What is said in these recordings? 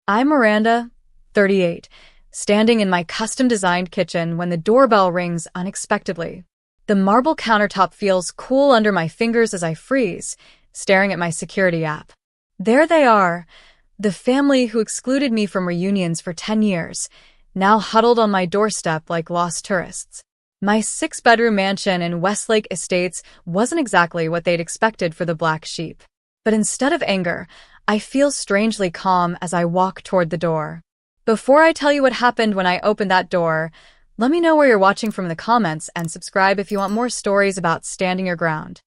I'm Miranda, 38, standing in my custom-designed kitchen when the doorbell rings unexpectedly. The marble countertop feels cool under my fingers as I freeze, staring at my security app. There they are, the family who excluded me from reunions for 10 years, now huddled on my doorstep like lost tourists. My 6-bedroom mansion in Westlake Estates wasn't exactly what they'd expected for the black sheep. But instead of anger, I feel strangely calm as I walk toward the door. Before I tell you what happened when I opened that door, let me know where you're watching from in the comments and subscribe if you want more stories about standing your ground.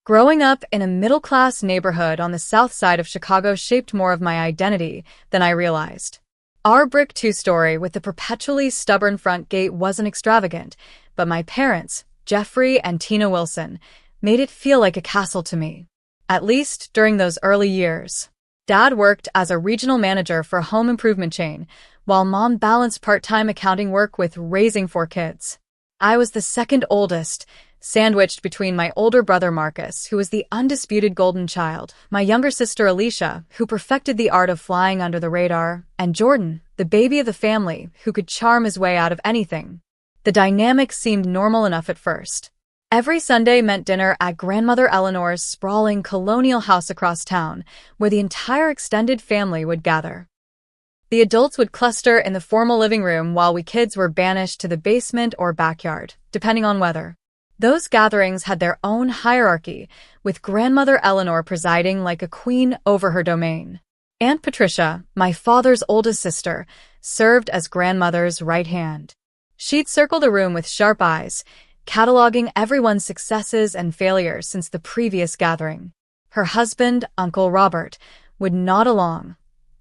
Growing up in a middle-class neighborhood on the south side of Chicago shaped more of my identity than I realized. Our brick two-story with the perpetually stubborn front gate wasn't extravagant, but my parents, Jeffrey and Tina Wilson, made it feel like a castle to me. At least during those early years. Dad worked as a regional manager for a home improvement chain, while Mom balanced part-time accounting work with raising 4 kids. I was the second oldest, sandwiched between my older brother Marcus, who was the undisputed golden child, my younger sister Alicia, who perfected the art of flying under the radar, and Jordan, the baby of the family, who could charm his way out of anything. The dynamic seemed normal enough at first. Every Sunday meant dinner at Grandmother Eleanor's sprawling colonial house across town, where the entire extended family would gather. The adults would cluster in the formal living room while we kids were banished to the basement or backyard, depending on weather. Those gatherings had their own hierarchy, with Grandmother Eleanor presiding like a queen over her domain. Aunt Patricia, my father's oldest sister, served as Grandmother's right hand. She'd circle the room with sharp eyes, cataloging everyone's successes and failures since the previous gathering. Her husband, Uncle Robert, would nod along,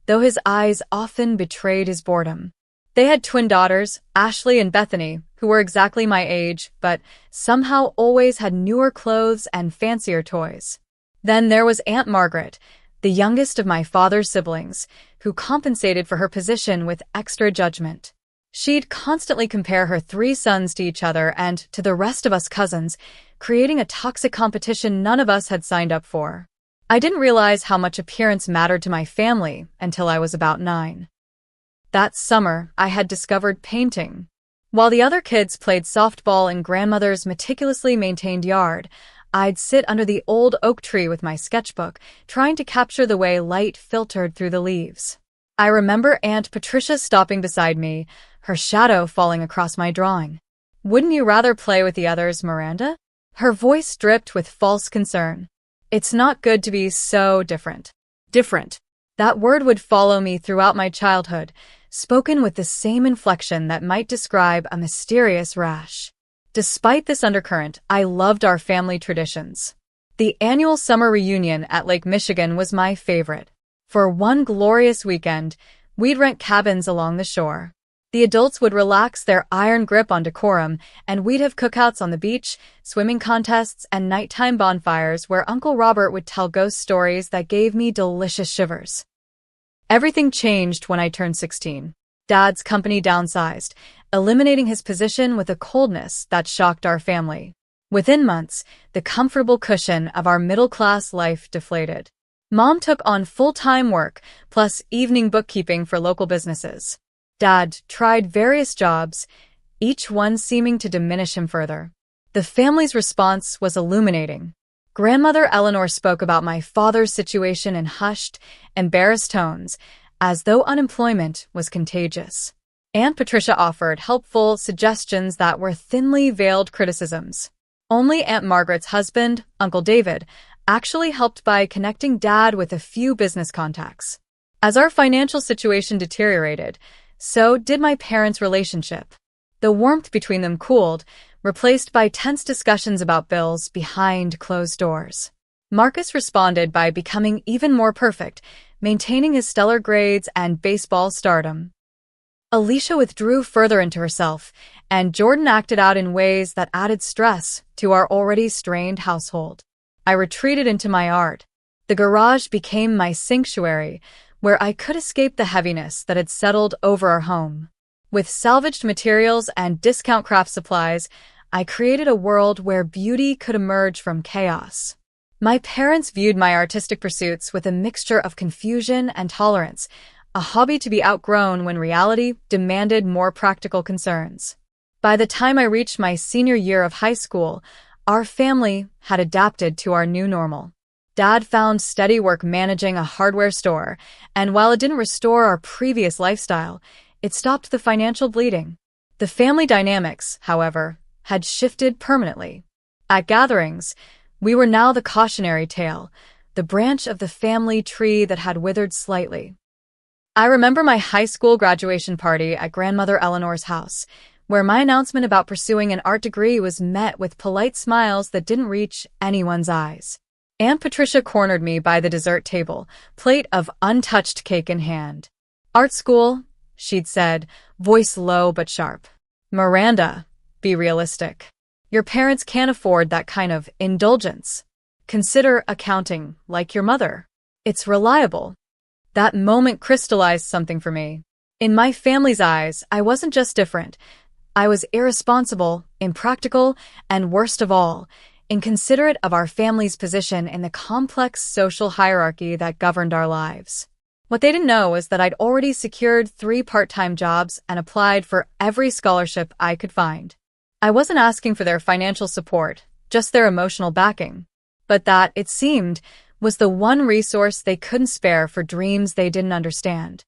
though his eyes often betrayed his boredom. They had twin daughters, Ashley and Bethany, who were exactly my age, but somehow always had newer clothes and fancier toys. Then there was Aunt Margaret, the youngest of my father's siblings, who compensated for her position with extra judgment. She'd constantly compare her 3 sons to each other and to the rest of us cousins, creating a toxic competition none of us had signed up for. I didn't realize how much appearance mattered to my family until I was about 9. That summer, I had discovered painting. While the other kids played softball in Grandmother's meticulously maintained yard, I'd sit under the old oak tree with my sketchbook, trying to capture the way light filtered through the leaves. I remember Aunt Patricia stopping beside me, her shadow falling across my drawing. "Wouldn't you rather play with the others, Miranda?" Her voice dripped with false concern. "It's not good to be so different." Different. That word would follow me throughout my childhood, spoken with the same inflection that might describe a mysterious rash. Despite this undercurrent, I loved our family traditions. The annual summer reunion at Lake Michigan was my favorite. For one glorious weekend, we'd rent cabins along the shore. The adults would relax their iron grip on decorum, and we'd have cookouts on the beach, swimming contests, and nighttime bonfires where Uncle Robert would tell ghost stories that gave me delicious shivers. Everything changed when I turned 16. Dad's company downsized, eliminating his position with a coldness that shocked our family. Within months, the comfortable cushion of our middle-class life deflated. Mom took on full-time work, plus evening bookkeeping for local businesses. Dad tried various jobs, each one seeming to diminish him further. The family's response was illuminating. Grandmother Eleanor spoke about my father's situation in hushed, embarrassed tones, as though unemployment was contagious. Aunt Patricia offered helpful suggestions that were thinly veiled criticisms. Only Aunt Margaret's husband, Uncle David, actually helped by connecting Dad with a few business contacts. As our financial situation deteriorated, so did my parents' relationship. The warmth between them cooled, replaced by tense discussions about bills behind closed doors. Marcus responded by becoming even more perfect, maintaining his stellar grades and baseball stardom. Alicia withdrew further into herself, and Jordan acted out in ways that added stress to our already strained household. I retreated into my art. The garage became my sanctuary, where I could escape the heaviness that had settled over our home. With salvaged materials and discount craft supplies, I created a world where beauty could emerge from chaos. My parents viewed my artistic pursuits with a mixture of confusion and tolerance, a hobby to be outgrown when reality demanded more practical concerns. By the time I reached my senior year of high school, our family had adapted to our new normal. Dad found steady work managing a hardware store, and while it didn't restore our previous lifestyle, it stopped the financial bleeding. The family dynamics, however, had shifted permanently. At gatherings, we were now the cautionary tale, the branch of the family tree that had withered slightly. I remember my high school graduation party at grandmother Eleanor's house, where my announcement about pursuing an art degree was met with polite smiles that didn't reach anyone's eyes. Aunt Patricia cornered me by the dessert table, plate of untouched cake in hand. "Art school," she'd said, voice low but sharp. "Miranda, be realistic. Your parents can't afford that kind of indulgence. Consider accounting like your mother. It's reliable." That moment crystallized something for me. In my family's eyes, I wasn't just different. I was irresponsible, impractical, and worst of all, inconsiderate of our family's position in the complex social hierarchy that governed our lives. What they didn't know was that I'd already secured 3 part-time jobs and applied for every scholarship I could find. I wasn't asking for their financial support, just their emotional backing. But that, it seemed, was the one resource they couldn't spare for dreams they didn't understand.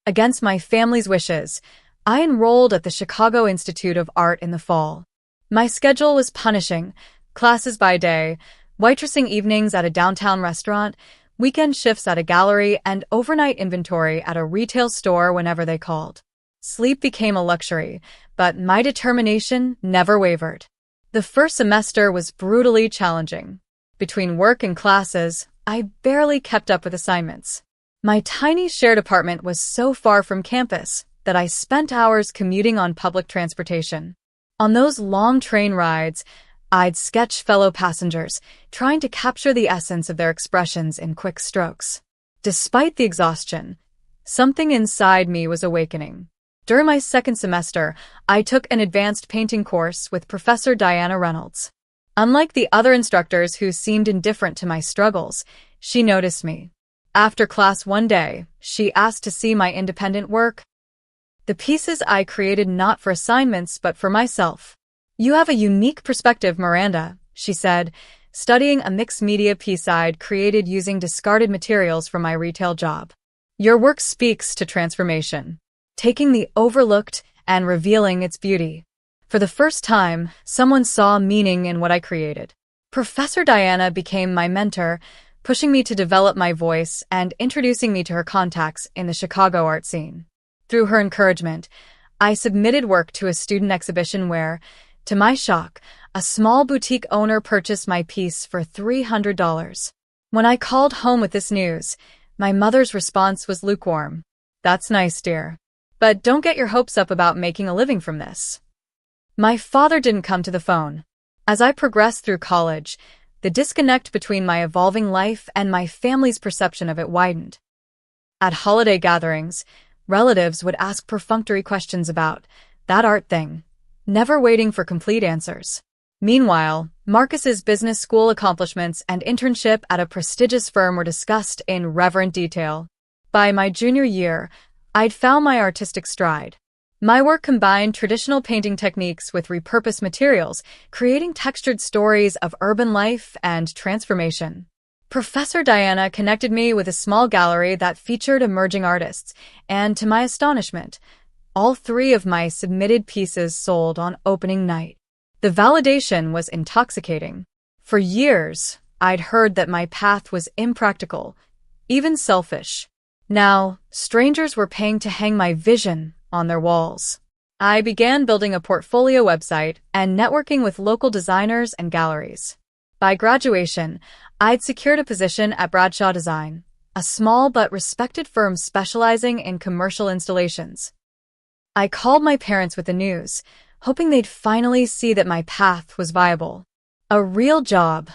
Against my family's wishes, I enrolled at the Chicago Institute of Art in the fall. My schedule was punishing: classes by day, waitressing evenings at a downtown restaurant, weekend shifts at a gallery, and overnight inventory at a retail store whenever they called. Sleep became a luxury, but my determination never wavered. The first semester was brutally challenging. Between work and classes, I barely kept up with assignments. My tiny shared apartment was so far from campus that I spent hours commuting on public transportation. On those long train rides, I'd sketch fellow passengers, trying to capture the essence of their expressions in quick strokes. Despite the exhaustion, something inside me was awakening. During my second semester, I took an advanced painting course with Professor Diana Reynolds. Unlike the other instructors who seemed indifferent to my struggles, she noticed me. After class one day, she asked to see my independent work. The pieces I created not for assignments but for myself. "You have a unique perspective, Miranda," she said, studying a mixed media piece I'd created using discarded materials from my retail job. "Your work speaks to transformation, taking the overlooked and revealing its beauty." For the first time, someone saw meaning in what I created. Professor Diana became my mentor, pushing me to develop my voice and introducing me to her contacts in the Chicago art scene. Through her encouragement, I submitted work to a student exhibition where, to my shock, a small boutique owner purchased my piece for $300. When I called home with this news, my mother's response was lukewarm. "That's nice, dear. But don't get your hopes up about making a living from this." My father didn't come to the phone. As I progressed through college, the disconnect between my evolving life and my family's perception of it widened. At holiday gatherings, relatives would ask perfunctory questions about that art thing, never waiting for complete answers. Meanwhile, Marcus's business school accomplishments and internship at a prestigious firm were discussed in reverent detail. By my junior year, I'd found my artistic stride. My work combined traditional painting techniques with repurposed materials, creating textured stories of urban life and transformation. Professor Diana connected me with a small gallery that featured emerging artists, and to my astonishment, all 3 of my submitted pieces sold on opening night. The validation was intoxicating. For years, I'd heard that my path was impractical, even selfish. Now, strangers were paying to hang my vision on their walls. I began building a portfolio website and networking with local designers and galleries. By graduation, I'd secured a position at Bradshaw Design, a small but respected firm specializing in commercial installations. I called my parents with the news, hoping they'd finally see that my path was viable. "A real job,"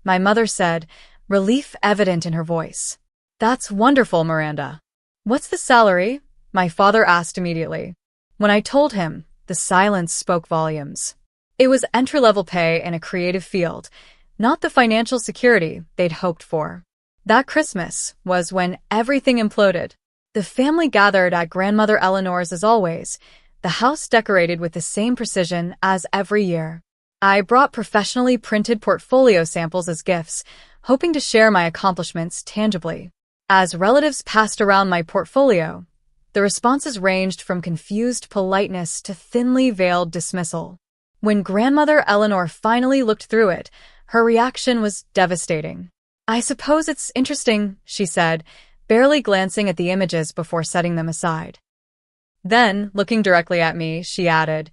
my mother said, relief evident in her voice. "That's wonderful, Miranda." "What's the salary?" my father asked immediately. When I told him, the silence spoke volumes. It was entry-level pay in a creative field, not the financial security they'd hoped for. That Christmas was when everything imploded. The family gathered at Grandmother Eleanor's as always, the house decorated with the same precision as every year. I brought professionally printed portfolio samples as gifts, hoping to share my accomplishments tangibly. As relatives passed around my portfolio, the responses ranged from confused politeness to thinly veiled dismissal. When Grandmother Eleanor finally looked through it, her reaction was devastating. "I suppose it's interesting," she said, barely glancing at the images before setting them aside. Then, looking directly at me, she added,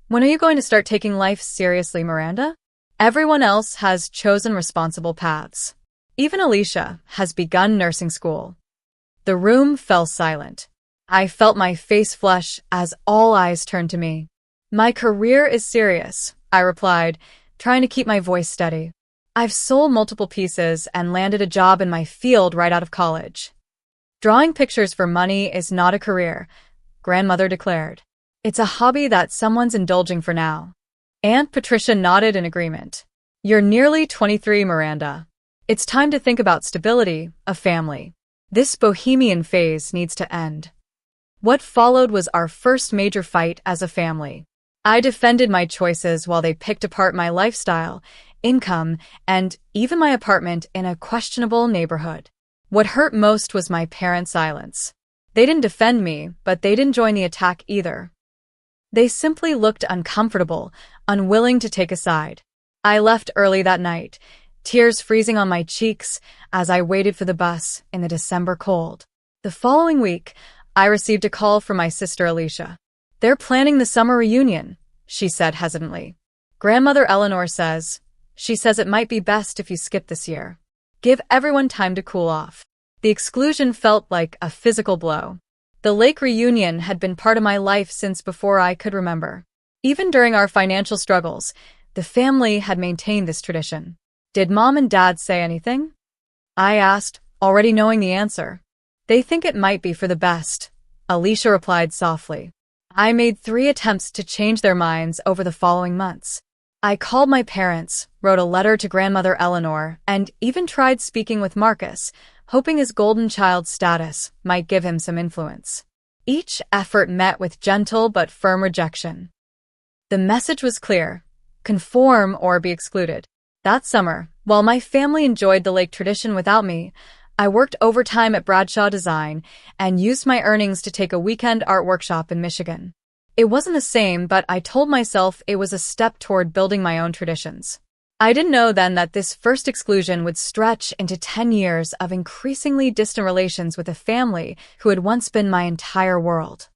"When are you going to start taking life seriously, Miranda? Everyone else has chosen responsible paths. Even Alicia has begun nursing school." The room fell silent. I felt my face flush as all eyes turned to me. "My career is serious," I replied, trying to keep my voice steady. "I've sold multiple pieces and landed a job in my field right out of college." "Drawing pictures for money is not a career," Grandmother declared. "It's a hobby that someone's indulging for now." Aunt Patricia nodded in agreement. "You're nearly 23, Miranda. It's time to think about stability, a family. This bohemian phase needs to end." What followed was our first major fight as a family. I defended my choices while they picked apart my lifestyle, income, and even my apartment in a questionable neighborhood. What hurt most was my parents' silence. They didn't defend me, but they didn't join the attack either. They simply looked uncomfortable, unwilling to take a side. I left early that night, tears freezing on my cheeks as I waited for the bus in the December cold. The following week, I received a call from my sister Alicia. "They're planning the summer reunion," she said hesitantly. "Grandmother Eleanor says it might be best if you skip this year. Give everyone time to cool off." The exclusion felt like a physical blow. The lake reunion had been part of my life since before I could remember. Even during our financial struggles, the family had maintained this tradition. "Did Mom and Dad say anything?" I asked, already knowing the answer. "They think it might be for the best," Alicia replied softly. I made 3 attempts to change their minds over the following months. I called my parents, wrote a letter to Grandmother Eleanor, and even tried speaking with Marcus, hoping his golden child status might give him some influence. Each effort met with gentle but firm rejection. The message was clear: conform or be excluded. That summer, while my family enjoyed the lake tradition without me, I worked overtime at Bradshaw Design and used my earnings to take a weekend art workshop in Michigan. It wasn't the same, but I told myself it was a step toward building my own traditions. I didn't know then that this first exclusion would stretch into 10 years of increasingly distant relations with a family who had once been my entire world.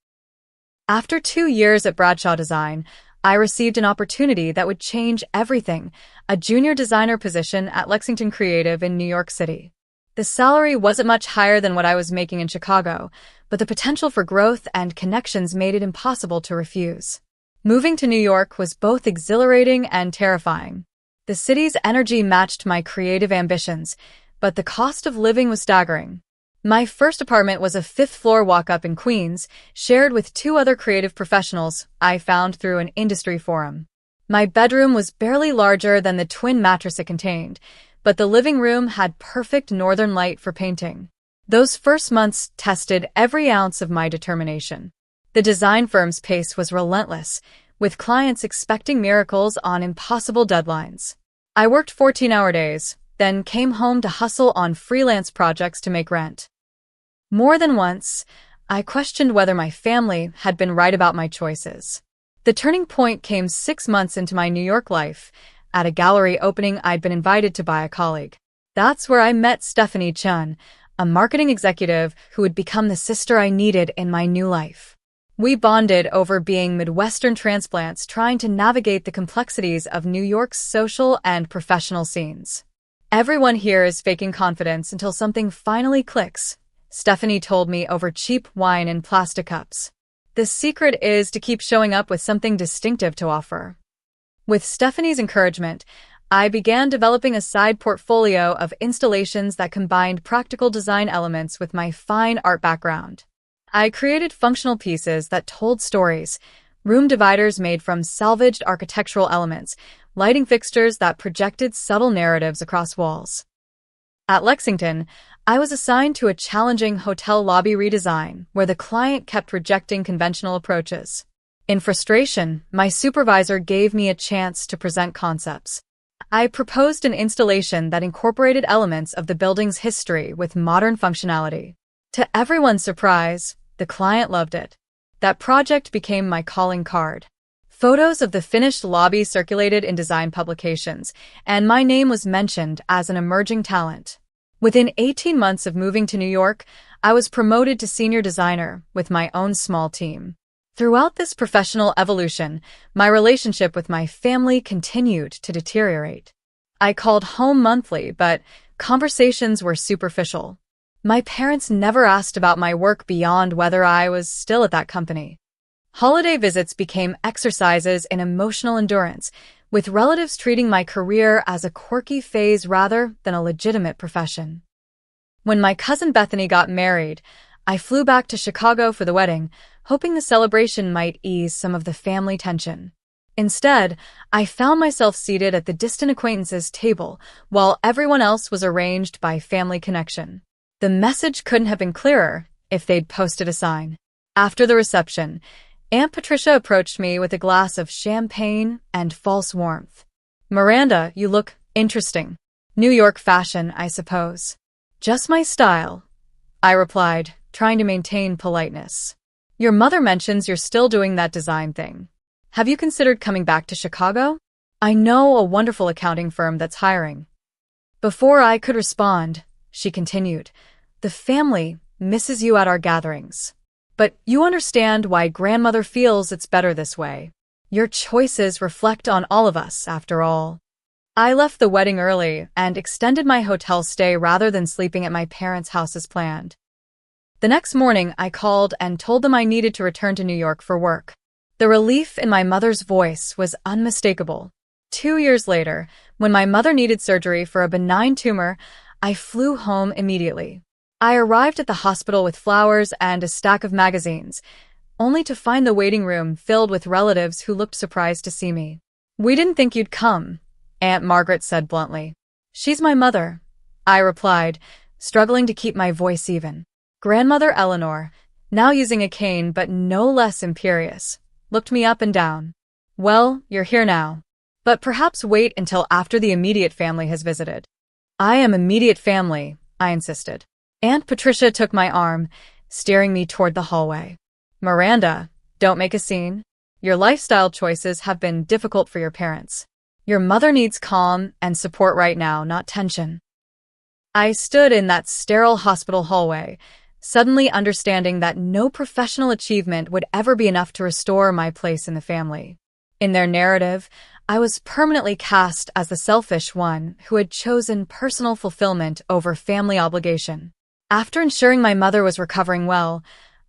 After 2 years at Bradshaw Design, I received an opportunity that would change everything: a junior designer position at Lexington Creative in New York City. The salary wasn't much higher than what I was making in Chicago, but the potential for growth and connections made it impossible to refuse. Moving to New York was both exhilarating and terrifying. The city's energy matched my creative ambitions, but the cost of living was staggering. My first apartment was a 5th-floor walk-up in Queens, shared with 2 other creative professionals I found through an industry forum. My bedroom was barely larger than the twin mattress it contained, but the living room had perfect northern light for painting. Those first months tested every ounce of my determination. The design firm's pace was relentless, with clients expecting miracles on impossible deadlines. I worked 14-hour days, then came home to hustle on freelance projects to make rent. More than once, I questioned whether my family had been right about my choices. The turning point came 6 months into my New York life, at a gallery opening I'd been invited to by a colleague. That's where I met Stephanie Chun, a marketing executive who would become the sister I needed in my new life. We bonded over being Midwestern transplants trying to navigate the complexities of New York's social and professional scenes. "Everyone here is faking confidence until something finally clicks," Stephanie told me over cheap wine in plastic cups. "The secret is to keep showing up with something distinctive to offer." With Stephanie's encouragement, I began developing a side portfolio of installations that combined practical design elements with my fine art background. I created functional pieces that told stories: room dividers made from salvaged architectural elements, lighting fixtures that projected subtle narratives across walls. At Lexington, I was assigned to a challenging hotel lobby redesign where the client kept rejecting conventional approaches. In frustration, my supervisor gave me a chance to present concepts. I proposed an installation that incorporated elements of the building's history with modern functionality. To everyone's surprise, the client loved it. That project became my calling card. Photos of the finished lobby circulated in design publications, and my name was mentioned as an emerging talent. Within 18 months of moving to New York, I was promoted to senior designer with my own small team. Throughout this professional evolution, my relationship with my family continued to deteriorate. I called home monthly, but conversations were superficial. My parents never asked about my work beyond whether I was still at that company. Holiday visits became exercises in emotional endurance, with relatives treating my career as a quirky phase rather than a legitimate profession. When my cousin Bethany got married, I flew back to Chicago for the wedding, hoping the celebration might ease some of the family tension. Instead, I found myself seated at the distant acquaintances' table, while everyone else was arranged by family connection. The message couldn't have been clearer if they'd posted a sign. After the reception, Aunt Patricia approached me with a glass of champagne and false warmth. "Miranda, you look interesting. New York fashion, I suppose." "Just my style," I replied, trying to maintain politeness. "Your mother mentions you're still doing that design thing. Have you considered coming back to Chicago? I know a wonderful accounting firm that's hiring." Before I could respond, she continued, "The family misses you at our gatherings. But you understand why grandmother feels it's better this way. Your choices reflect on all of us, after all." I left the wedding early and extended my hotel stay rather than sleeping at my parents' house as planned. The next morning, I called and told them I needed to return to New York for work. The relief in my mother's voice was unmistakable. 2 years later, when my mother needed surgery for a benign tumor, I flew home immediately. I arrived at the hospital with flowers and a stack of magazines, only to find the waiting room filled with relatives who looked surprised to see me. "We didn't think you'd come," Aunt Margaret said bluntly. "She's my mother," I replied, struggling to keep my voice even. Grandmother Eleanor, now using a cane but no less imperious, looked me up and down. "Well, you're here now. But perhaps wait until after the immediate family has visited." "I am immediate family," I insisted. Aunt Patricia took my arm, steering me toward the hallway. "Miranda, don't make a scene. Your lifestyle choices have been difficult for your parents. Your mother needs calm and support right now, not tension." I stood in that sterile hospital hallway, suddenly understanding that no professional achievement would ever be enough to restore my place in the family. In their narrative, I was permanently cast as the selfish one who had chosen personal fulfillment over family obligation. After ensuring my mother was recovering well,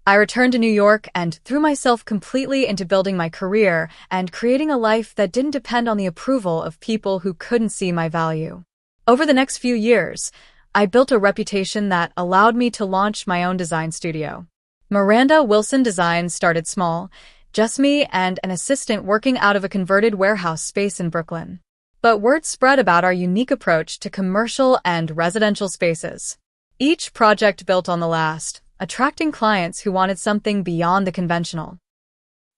I returned to New York and threw myself completely into building my career and creating a life that didn't depend on the approval of people who couldn't see my value. Over the next few years, I built a reputation that allowed me to launch my own design studio. Miranda Wilson Designs started small, just me and an assistant working out of a converted warehouse space in Brooklyn. But word spread about our unique approach to commercial and residential spaces. Each project built on the last, attracting clients who wanted something beyond the conventional.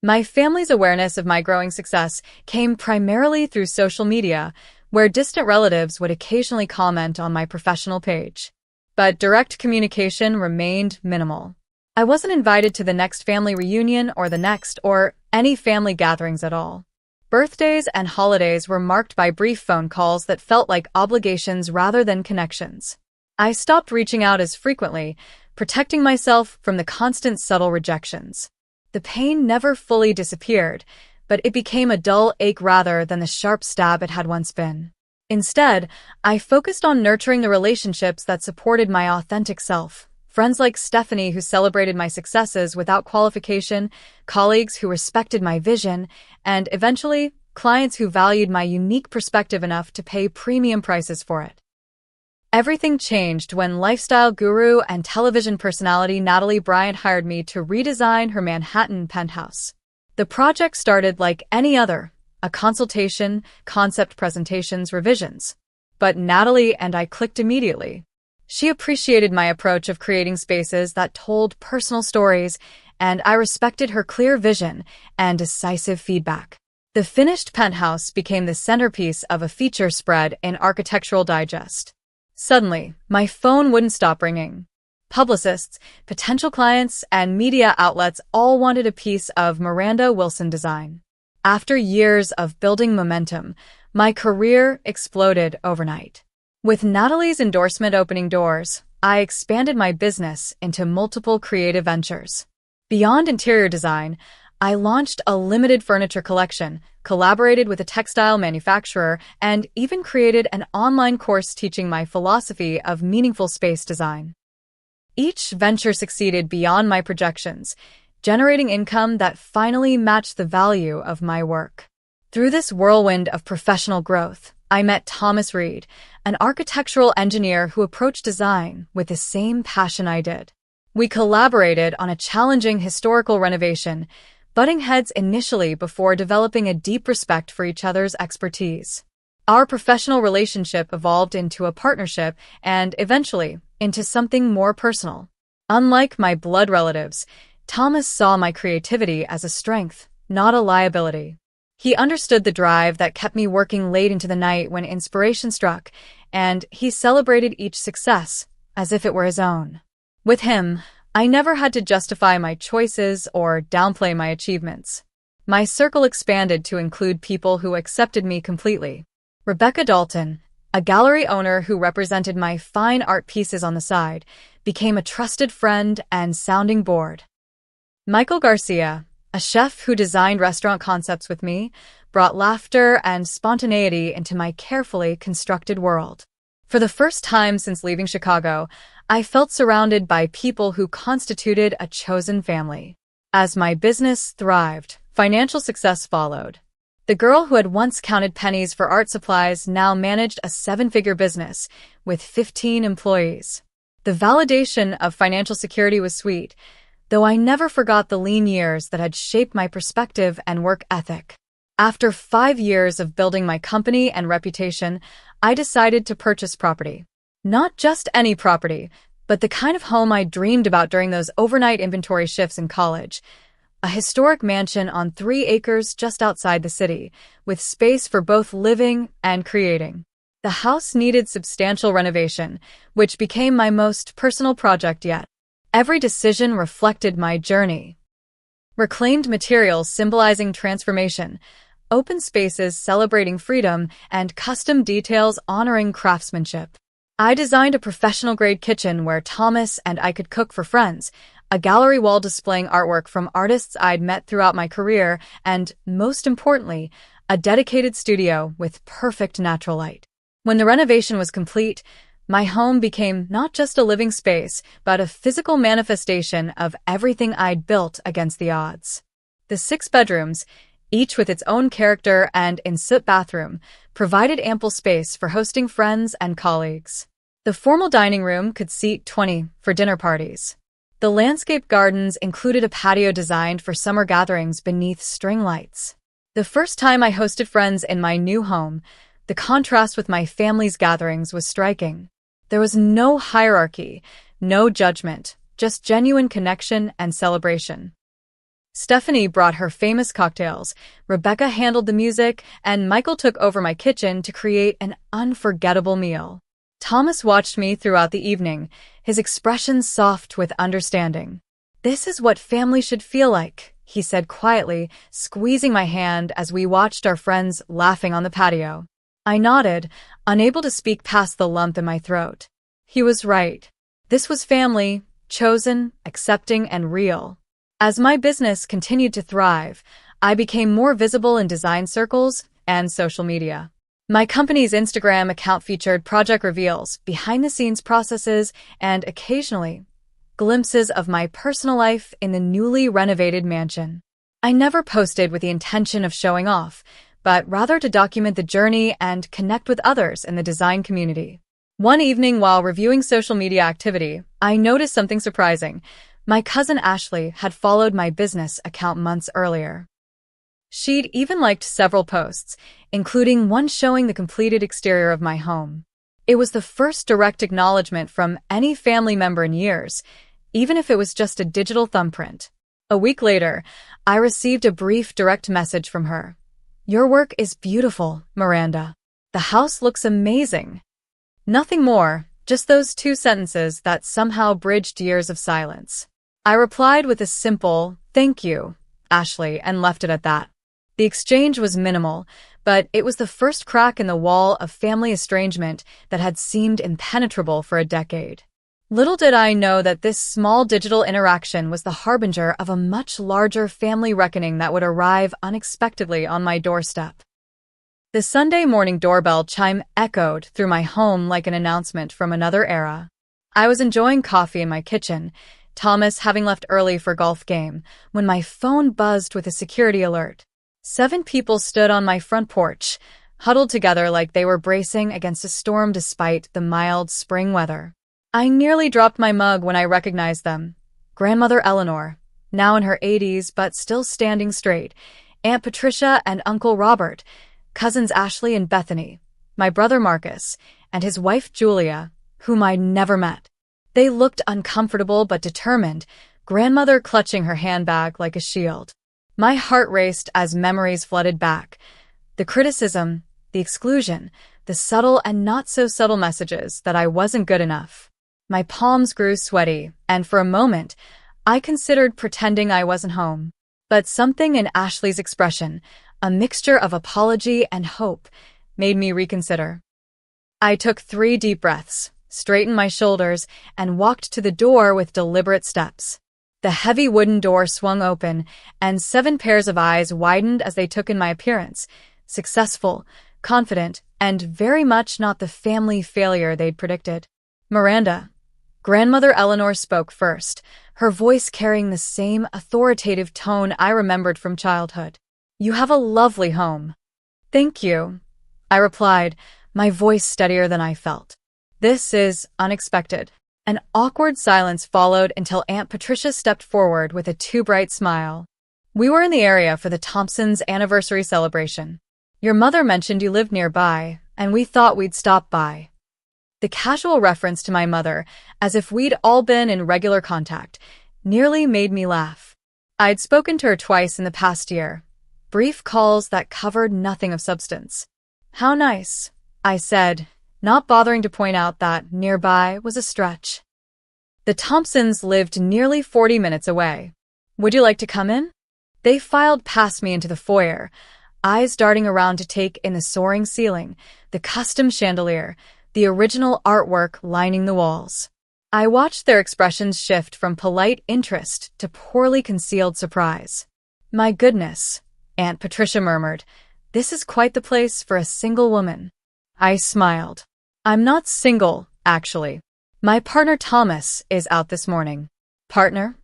My family's awareness of my growing success came primarily through social media, where distant relatives would occasionally comment on my professional page. But direct communication remained minimal. I wasn't invited to the next family reunion or the next, or any family gatherings at all. Birthdays and holidays were marked by brief phone calls that felt like obligations rather than connections. I stopped reaching out as frequently, protecting myself from the constant subtle rejections. The pain never fully disappeared, but it became a dull ache rather than the sharp stab it had once been. Instead, I focused on nurturing the relationships that supported my authentic self. Friends like Stephanie who celebrated my successes without qualification, colleagues who respected my vision, and eventually, clients who valued my unique perspective enough to pay premium prices for it. Everything changed when lifestyle guru and television personality Natalie Bryant hired me to redesign her Manhattan penthouse. The project started like any other, a consultation, concept presentations, revisions. But Natalie and I clicked immediately. She appreciated my approach of creating spaces that told personal stories, and I respected her clear vision and decisive feedback. The finished penthouse became the centerpiece of a feature spread in Architectural Digest. Suddenly, my phone wouldn't stop ringing. Publicists, potential clients, and media outlets all wanted a piece of Miranda Wilson design. After years of building momentum, my career exploded overnight. With Natalie's endorsement opening doors, I expanded my business into multiple creative ventures. Beyond interior design, I launched a limited furniture collection, collaborated with a textile manufacturer, and even created an online course teaching my philosophy of meaningful space design. Each venture succeeded beyond my projections, generating income that finally matched the value of my work. Through this whirlwind of professional growth, I met Thomas Reed, an architectural engineer who approached design with the same passion I did. We collaborated on a challenging historical renovation, butting heads initially before developing a deep respect for each other's expertise. Our professional relationship evolved into a partnership and, eventually, into something more personal. Unlike my blood relatives, Thomas saw my creativity as a strength, not a liability. He understood the drive that kept me working late into the night when inspiration struck, and he celebrated each success as if it were his own. With him, I never had to justify my choices or downplay my achievements. My circle expanded to include people who accepted me completely. Rebecca Dalton, a gallery owner who represented my fine art pieces on the side, became a trusted friend and sounding board. Michael Garcia, a chef who designed restaurant concepts with me, brought laughter and spontaneity into my carefully constructed world. For the first time since leaving Chicago, I felt surrounded by people who constituted a chosen family. As my business thrived, financial success followed. The girl who had once counted pennies for art supplies now managed a 7-figure business with 15 employees. The validation of financial security was sweet, though I never forgot the lean years that had shaped my perspective and work ethic. After 5 years of building my company and reputation, I decided to purchase property. Not just any property, but the kind of home I dreamed about during those overnight inventory shifts in college. A historic mansion on 3 acres just outside the city, with space for both living and creating. The house needed substantial renovation, which became my most personal project yet. Every decision reflected my journey. Reclaimed materials symbolizing transformation, open spaces celebrating freedom, and custom details honoring craftsmanship. I designed a professional-grade kitchen where Thomas and I could cook for friends, a gallery wall displaying artwork from artists I'd met throughout my career, and, most importantly, a dedicated studio with perfect natural light. When the renovation was complete, my home became not just a living space, but a physical manifestation of everything I'd built against the odds. The 6 bedrooms, each with its own character and ensuite bathroom, provided ample space for hosting friends and colleagues. The formal dining room could seat 20 for dinner parties. The landscape gardens included a patio designed for summer gatherings beneath string lights. The first time I hosted friends in my new home, the contrast with my family's gatherings was striking. There was no hierarchy, no judgment, just genuine connection and celebration. Stephanie brought her famous cocktails, Rebecca handled the music, and Michael took over my kitchen to create an unforgettable meal. Thomas watched me throughout the evening, his expression soft with understanding. "This is what family should feel like," he said quietly, squeezing my hand as we watched our friends laughing on the patio. I nodded, unable to speak past the lump in my throat. He was right. This was family, chosen, accepting, and real. As my business continued to thrive, I became more visible in design circles and social media. My company's Instagram account featured project reveals, behind-the-scenes processes, and occasionally, glimpses of my personal life in the newly renovated mansion. I never posted with the intention of showing off, but rather to document the journey and connect with others in the design community. One evening while reviewing social media activity, I noticed something surprising. My cousin Ashley had followed my business account months earlier. She'd even liked several posts, including one showing the completed exterior of my home. It was the first direct acknowledgement from any family member in years, even if it was just a digital thumbprint. A week later, I received a brief direct message from her. "Your work is beautiful, Miranda. The house looks amazing." Nothing more, just those 2 sentences that somehow bridged years of silence. I replied with a simple, "Thank you, Ashley," and left it at that. The exchange was minimal, but it was the first crack in the wall of family estrangement that had seemed impenetrable for a decade. Little did I know that this small digital interaction was the harbinger of a much larger family reckoning that would arrive unexpectedly on my doorstep. The Sunday morning doorbell chime echoed through my home like an announcement from another era. I was enjoying coffee in my kitchen, Thomas having left early for golf game, when my phone buzzed with a security alert. 7 people stood on my front porch, huddled together like they were bracing against a storm despite the mild spring weather. I nearly dropped my mug when I recognized them. Grandmother Eleanor, now in her 80s but still standing straight, Aunt Patricia and Uncle Robert, cousins Ashley and Bethany, my brother Marcus, and his wife Julia, whom I'd never met. They looked uncomfortable but determined, grandmother clutching her handbag like a shield. My heart raced as memories flooded back. The criticism, the exclusion, the subtle and not-so-subtle messages that I wasn't good enough. My palms grew sweaty, and for a moment, I considered pretending I wasn't home. But something in Ashley's expression, a mixture of apology and hope, made me reconsider. I took 3 deep breaths, straightened my shoulders, and walked to the door with deliberate steps. The heavy wooden door swung open, and 7 pairs of eyes widened as they took in my appearance, successful, confident, and very much not the family failure they'd predicted. "Miranda." Grandmother Eleanor spoke first, her voice carrying the same authoritative tone I remembered from childhood. "You have a lovely home." "Thank you," I replied, my voice steadier than I felt. "This is unexpected." An awkward silence followed until Aunt Patricia stepped forward with a too bright smile. "We were in the area for the Thompsons' anniversary celebration. Your mother mentioned you lived nearby, and we thought we'd stop by." The casual reference to my mother, as if we'd all been in regular contact, nearly made me laugh. I'd spoken to her twice in the past year, brief calls that covered nothing of substance. "How nice," I said, not bothering to point out that nearby was a stretch. The Thompsons lived nearly 40 minutes away. "Would you like to come in?" They filed past me into the foyer, eyes darting around to take in the soaring ceiling, the custom chandelier, the original artwork lining the walls. I watched their expressions shift from polite interest to poorly concealed surprise. "My goodness," Aunt Patricia murmured, "this is quite the place for a single woman." I smiled. "I'm not single, actually. My partner Thomas is out this morning." "Partner?"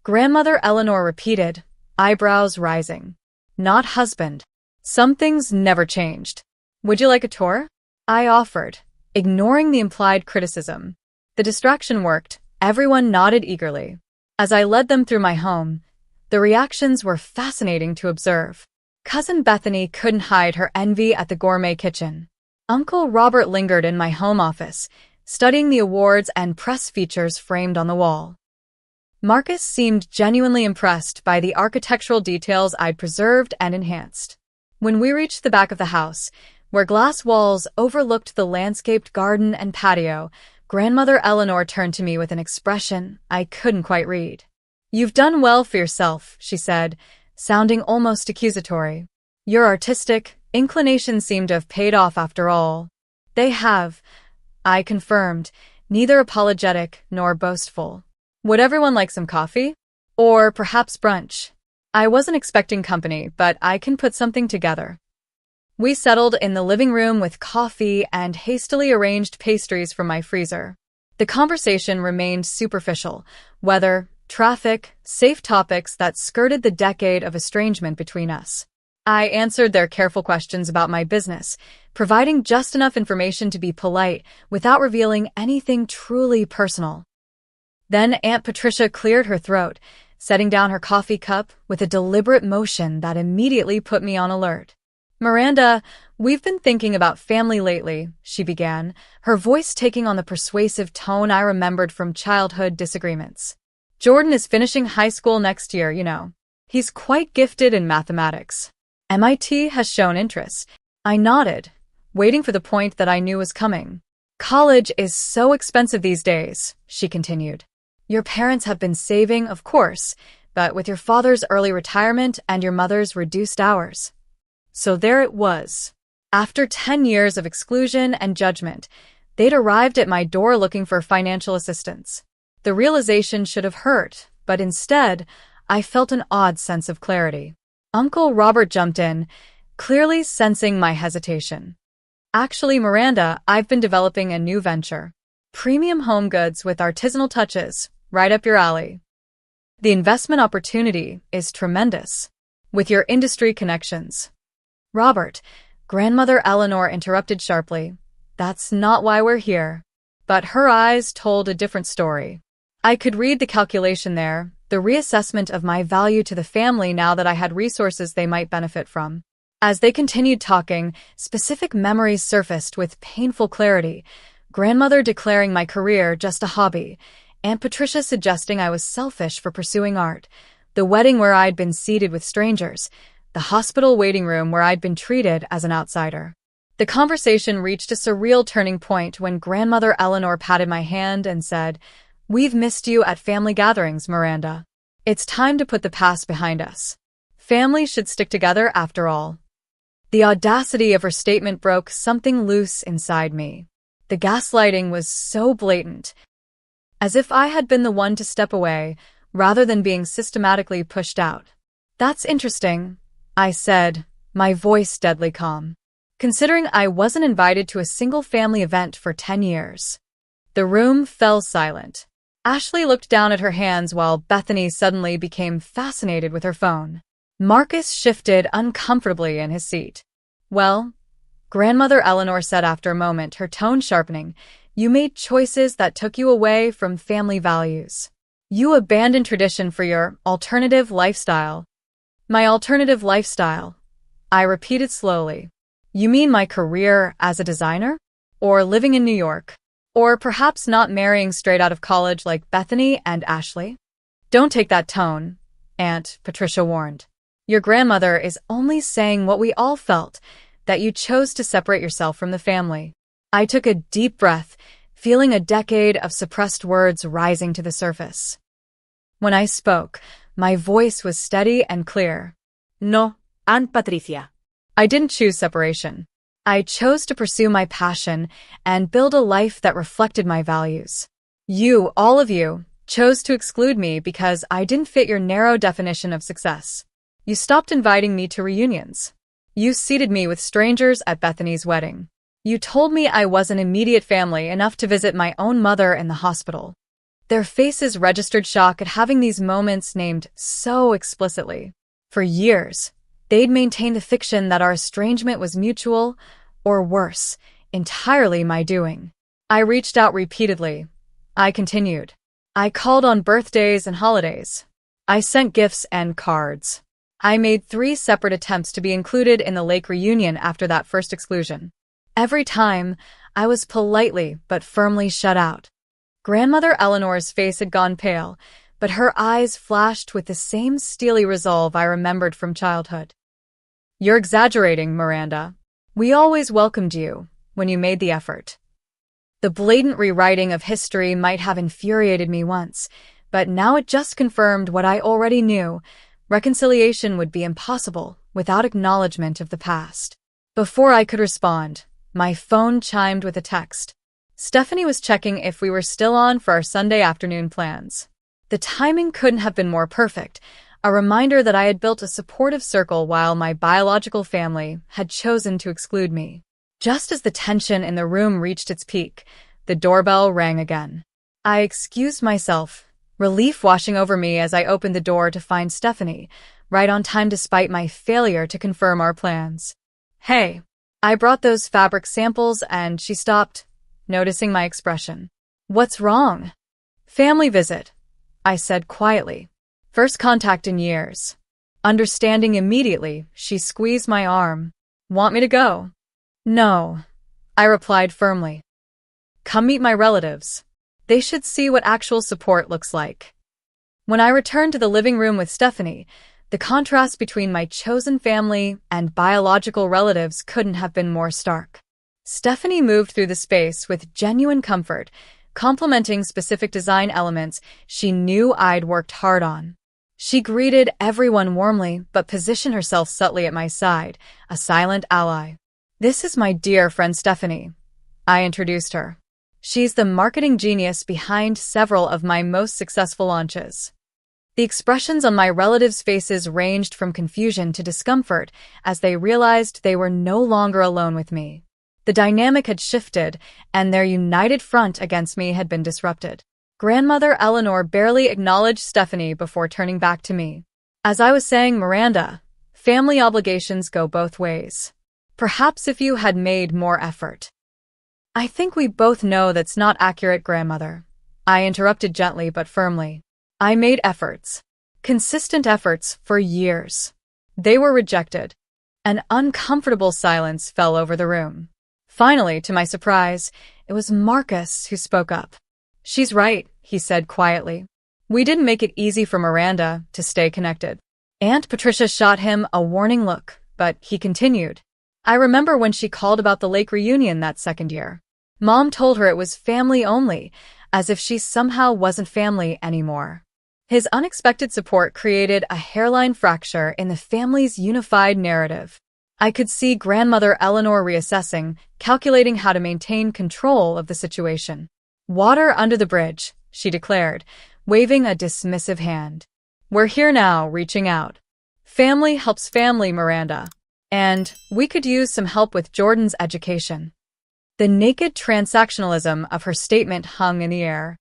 Grandmother Eleanor repeated, eyebrows rising. "Not husband." Some things never changed. "Would you like a tour?" I offered, ignoring the implied criticism. The distraction worked. Everyone nodded eagerly. As I led them through my home, the reactions were fascinating to observe. Cousin Bethany couldn't hide her envy at the gourmet kitchen. Uncle Robert lingered in my home office, studying the awards and press features framed on the wall. Marcus seemed genuinely impressed by the architectural details I'd preserved and enhanced. When we reached the back of the house, where glass walls overlooked the landscaped garden and patio, Grandmother Eleanor turned to me with an expression I couldn't quite read. "You've done well for yourself," she said, sounding almost accusatory. "Your artistic inclinations seem to have paid off after all." "They have," I confirmed, neither apologetic nor boastful. "Would everyone like some coffee? Or perhaps brunch? I wasn't expecting company, but I can put something together." We settled in the living room with coffee and hastily arranged pastries from my freezer. The conversation remained superficial, weather, traffic, safe topics that skirted the decade of estrangement between us. I answered their careful questions about my business, providing just enough information to be polite without revealing anything truly personal. Then Aunt Patricia cleared her throat, setting down her coffee cup with a deliberate motion that immediately put me on alert. Miranda, we've been thinking about family lately, she began, her voice taking on the persuasive tone I remembered from childhood disagreements. Jordan is finishing high school next year, you know. He's quite gifted in mathematics. MIT has shown interest. I nodded, waiting for the point that I knew was coming. College is so expensive these days, she continued. Your parents have been saving, of course, but with your father's early retirement and your mother's reduced hours. So there it was. After 10 years of exclusion and judgment, they'd arrived at my door looking for financial assistance. The realization should have hurt, but instead, I felt an odd sense of clarity. Uncle Robert jumped in, clearly sensing my hesitation. Actually, Miranda, I've been developing a new venture. Premium home goods with artisanal touches, right up your alley. The investment opportunity is tremendous. With your industry connections. Robert, Grandmother Eleanor interrupted sharply. That's not why we're here. But her eyes told a different story. I could read the calculation there, the reassessment of my value to the family now that I had resources they might benefit from. As they continued talking, specific memories surfaced with painful clarity. Grandmother declaring my career just a hobby, Aunt Patricia suggesting I was selfish for pursuing art, the wedding where I'd been seated with strangers, the hospital waiting room where I'd been treated as an outsider. The conversation reached a surreal turning point when Grandmother Eleanor patted my hand and said, "We've missed you at family gatherings, Miranda. It's time to put the past behind us. Families should stick together after all." The audacity of her statement broke something loose inside me. The gaslighting was so blatant, as if I had been the one to step away, rather than being systematically pushed out. "That's interesting," I said, my voice deadly calm, considering I wasn't invited to a single family event for 10 years. The room fell silent. Ashley looked down at her hands while Bethany suddenly became fascinated with her phone. Marcus shifted uncomfortably in his seat. "Well," Grandmother Eleanor said after a moment, her tone sharpening, "you made choices that took you away from family values. You abandoned tradition for your alternative lifestyle." "My alternative lifestyle," I repeated slowly. "You mean my career as a designer? Or living in New York? Or perhaps not marrying straight out of college like Bethany and Ashley?" "Don't take that tone," Aunt Patricia warned. "Your grandmother is only saying what we all felt, that you chose to separate yourself from the family." I took a deep breath, feeling a decade of suppressed words rising to the surface. When I spoke, my voice was steady and clear. "No, Aunt Patricia. I didn't choose separation. I chose to pursue my passion and build a life that reflected my values. You, all of you, chose to exclude me because I didn't fit your narrow definition of success. You stopped inviting me to reunions. You seated me with strangers at Bethany's wedding. You told me I wasn't immediate family enough to visit my own mother in the hospital." Their faces registered shock at having these moments named so explicitly. For years, they'd maintained the fiction that our estrangement was mutual, or worse, entirely my doing. I reached out repeatedly. I continued. I called on birthdays and holidays. I sent gifts and cards. I made 3 separate attempts to be included in the lake reunion after that first exclusion. Every time, I was politely but firmly shut out. Grandmother Eleanor's face had gone pale, but her eyes flashed with the same steely resolve I remembered from childhood. "You're exaggerating, Miranda. We always welcomed you when you made the effort." The blatant rewriting of history might have infuriated me once, but now it just confirmed what I already knew. Reconciliation would be impossible without acknowledgement of the past. Before I could respond, my phone chimed with a text. Stephanie was checking if we were still on for our Sunday afternoon plans. The timing couldn't have been more perfect, a reminder that I had built a supportive circle while my biological family had chosen to exclude me. Just as the tension in the room reached its peak, the doorbell rang again. I excused myself, relief washing over me as I opened the door to find Stephanie, right on time despite my failure to confirm our plans. "Hey, I brought those fabric samples," and she stopped, noticing my expression. "What's wrong?" "Family visit," I said quietly. "First contact in years." Understanding immediately, she squeezed my arm. Want me to go? No, I replied firmly. Come meet my relatives. They should see what actual support looks like. When I returned to the living room with Stephanie, the contrast between my chosen family and biological relatives couldn't have been more stark. Stephanie moved through the space with genuine comfort, complimenting specific design elements she knew I'd worked hard on. She greeted everyone warmly, but positioned herself subtly at my side, a silent ally. This is my dear friend Stephanie, I introduced her. She's the marketing genius behind several of my most successful launches. The expressions on my relatives' faces ranged from confusion to discomfort as they realized they were no longer alone with me. The dynamic had shifted, and their united front against me had been disrupted. Grandmother Eleanor barely acknowledged Stephanie before turning back to me. As I was saying, Miranda, family obligations go both ways. Perhaps if you had made more effort. I think we both know that's not accurate, grandmother. I interrupted gently but firmly. I made efforts. Consistent efforts for years. They were rejected. An uncomfortable silence fell over the room. Finally, to my surprise, it was Marcus who spoke up. She's right, he said quietly. We didn't make it easy for Miranda to stay connected. Aunt Patricia shot him a warning look, but he continued. I remember when she called about the lake reunion that second year. Mom told her it was family only, as if she somehow wasn't family anymore. His unexpected support created a hairline fracture in the family's unified narrative. I could see Grandmother Eleanor reassessing, calculating how to maintain control of the situation. Water under the bridge, she declared, waving a dismissive hand. We're here now, reaching out. Family helps family, Miranda. And we could use some help with Jordan's education. The naked transactionalism of her statement hung in the air.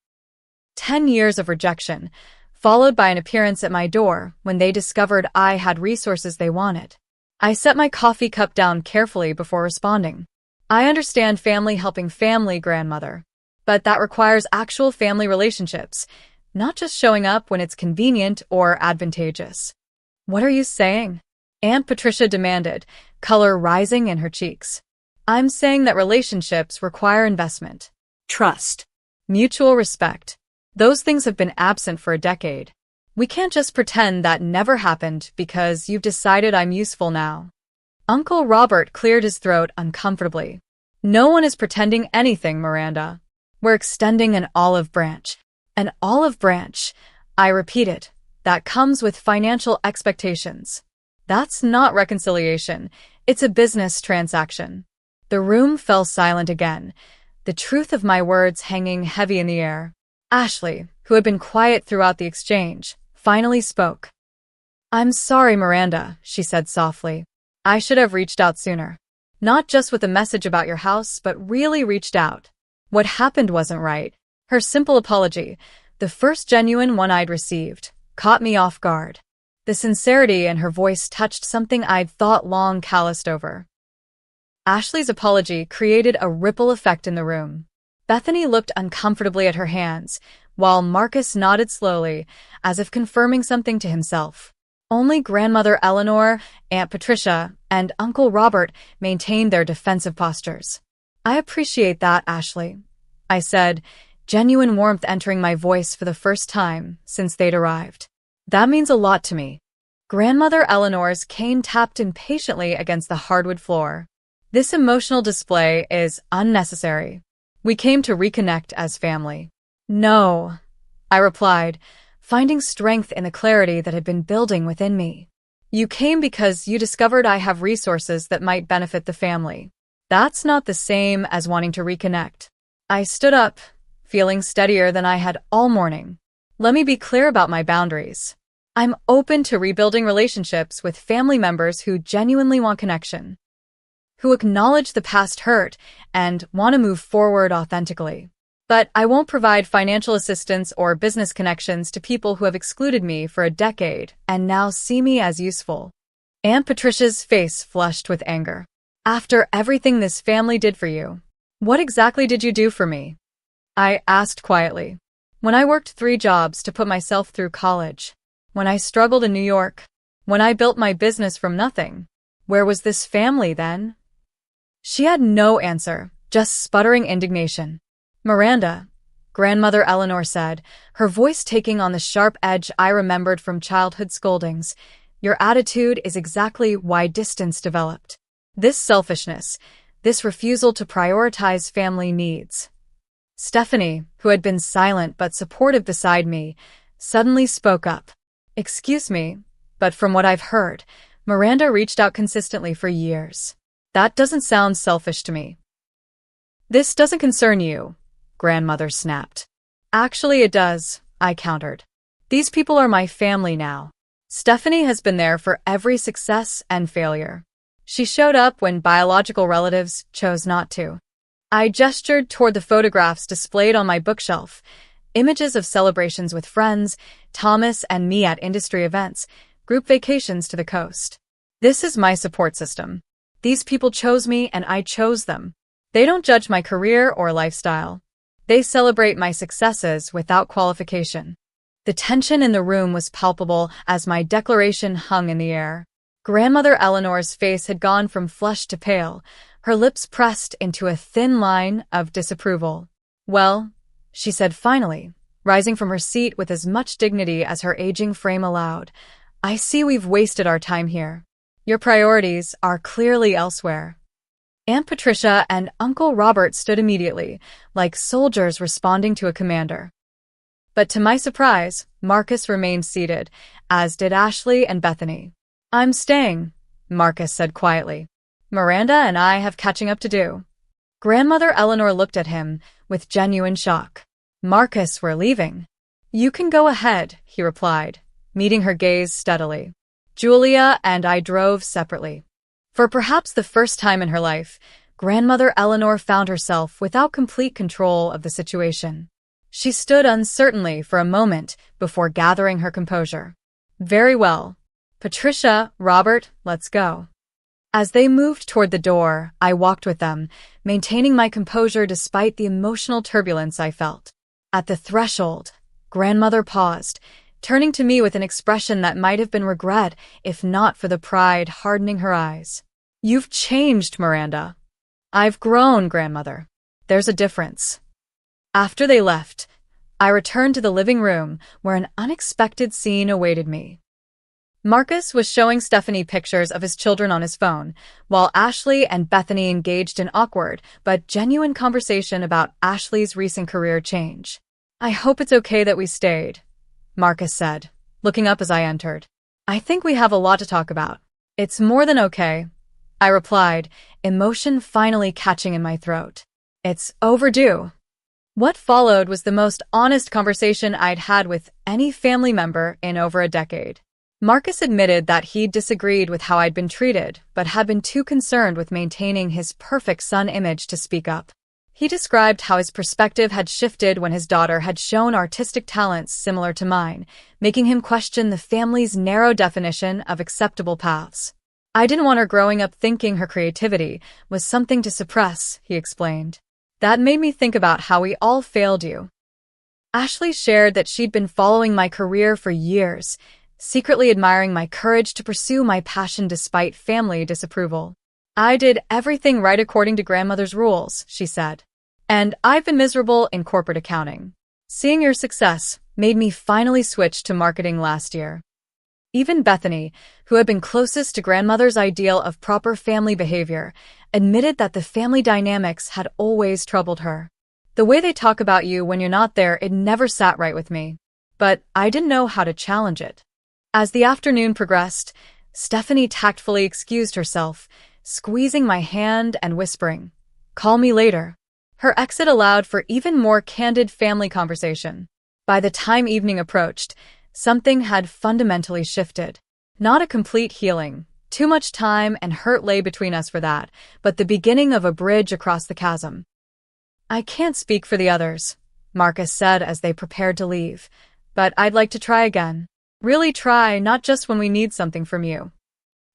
10 years of rejection, followed by an appearance at my door when they discovered I had resources they wanted. I set my coffee cup down carefully before responding. I understand family helping family, grandmother. But that requires actual family relationships, not just showing up when it's convenient or advantageous. What are you saying? Aunt Patricia demanded, color rising in her cheeks. I'm saying that relationships require investment. Trust. Mutual respect. Those things have been absent for a decade. We can't just pretend that never happened because you've decided I'm useful now. Uncle Robert cleared his throat uncomfortably. No one is pretending anything, Miranda. We're extending an olive branch. An olive branch, I repeated, that comes with financial expectations. That's not reconciliation. It's a business transaction. The room fell silent again, the truth of my words hanging heavy in the air. Ashley, who had been quiet throughout the exchange, finally spoke. I'm sorry, Miranda, she said softly. I should have reached out sooner. Not just with a message about your house, but really reached out. What happened wasn't right. Her simple apology, the first genuine one I'd received, caught me off guard. The sincerity in her voice touched something I'd thought long calloused over. Ashley's apology created a ripple effect in the room. Bethany looked uncomfortably at her hands, while Marcus nodded slowly, as if confirming something to himself. Only Grandmother Eleanor, Aunt Patricia, and Uncle Robert maintained their defensive postures. I appreciate that, Ashley, I said, genuine warmth entering my voice for the first time since they'd arrived. That means a lot to me. Grandmother Eleanor's cane tapped impatiently against the hardwood floor. This emotional display is unnecessary. We came to reconnect as family. No, I replied, finding strength in the clarity that had been building within me. You came because you discovered I have resources that might benefit the family. That's not the same as wanting to reconnect. I stood up, feeling steadier than I had all morning. Let me be clear about my boundaries. I'm open to rebuilding relationships with family members who genuinely want connection, who acknowledge the past hurt and want to move forward authentically. But I won't provide financial assistance or business connections to people who have excluded me for a decade and now see me as useful. Aunt Patricia's face flushed with anger. After everything this family did for you, what exactly did you do for me? I asked quietly. When I worked 3 jobs to put myself through college, when I struggled in New York, when I built my business from nothing, Where was this family then? She had no answer, just sputtering indignation. Miranda, Grandmother Eleanor said, her voice taking on the sharp edge I remembered from childhood scoldings. Your attitude is exactly why distance developed. This selfishness, this refusal to prioritize family needs. Stephanie, who had been silent but supportive beside me, suddenly spoke up. Excuse me, but from what I've heard, Miranda reached out consistently for years. That doesn't sound selfish to me. This doesn't concern you, Grandmother snapped. Actually, it does, I countered. These people are my family now. Stephanie has been there for every success and failure. She showed up when biological relatives chose not to. I gestured toward the photographs displayed on my bookshelf, images of celebrations with friends, Thomas and me at industry events, group vacations to the coast. This is my support system. These people chose me and I chose them. They don't judge my career or lifestyle. They celebrate my successes without qualification. The tension in the room was palpable as my declaration hung in the air. Grandmother Eleanor's face had gone from flushed to pale, her lips pressed into a thin line of disapproval. Well, she said finally, rising from her seat with as much dignity as her aging frame allowed, I see we've wasted our time here. Your priorities are clearly elsewhere. Aunt Patricia and Uncle Robert stood immediately, like soldiers responding to a commander. But to my surprise, Marcus remained seated, as did Ashley and Bethany. I'm staying, Marcus said quietly. Miranda and I have catching up to do. Grandmother Eleanor looked at him with genuine shock. Marcus, we're leaving. You can go ahead, he replied, meeting her gaze steadily. Julia and I drove separately. For perhaps the first time in her life, Grandmother Eleanor found herself without complete control of the situation. She stood uncertainly for a moment before gathering her composure. Very well. Patricia, Robert, let's go. As they moved toward the door, I walked with them, maintaining my composure despite the emotional turbulence I felt. At the threshold, Grandmother paused, turning to me with an expression that might have been regret if not for the pride hardening her eyes. You've changed, Miranda. I've grown, Grandmother. There's a difference. After they left, I returned to the living room where an unexpected scene awaited me. Marcus was showing Stephanie pictures of his children on his phone, while Ashley and Bethany engaged in awkward but genuine conversation about Ashley's recent career change. I hope it's okay that we stayed, Marcus said, looking up as I entered. I think we have a lot to talk about. It's more than okay, I replied, emotion finally catching in my throat. It's overdue. What followed was the most honest conversation I'd had with any family member in over a decade. Marcus admitted that he'd disagreed with how I'd been treated, but had been too concerned with maintaining his perfect son image to speak up. He described how his perspective had shifted when his daughter had shown artistic talents similar to mine, making him question the family's narrow definition of acceptable paths. I didn't want her growing up thinking her creativity was something to suppress, he explained. That made me think about how we all failed you. Ashley shared that she'd been following my career for years, secretly admiring my courage to pursue my passion despite family disapproval. I did everything right according to Grandmother's rules, she said. And I've been miserable in corporate accounting. Seeing your success made me finally switch to marketing last year. Even Bethany, who had been closest to Grandmother's ideal of proper family behavior, admitted that the family dynamics had always troubled her. The way they talk about you when you're not there, it never sat right with me. But I didn't know how to challenge it. As the afternoon progressed, Stephanie tactfully excused herself, squeezing my hand and whispering, "Call me later." Her exit allowed for even more candid family conversation. By the time evening approached, something had fundamentally shifted. Not a complete healing. Too much time and hurt lay between us for that, but the beginning of a bridge across the chasm. I can't speak for the others, Marcus said as they prepared to leave, but I'd like to try again. Really try, not just when we need something from you.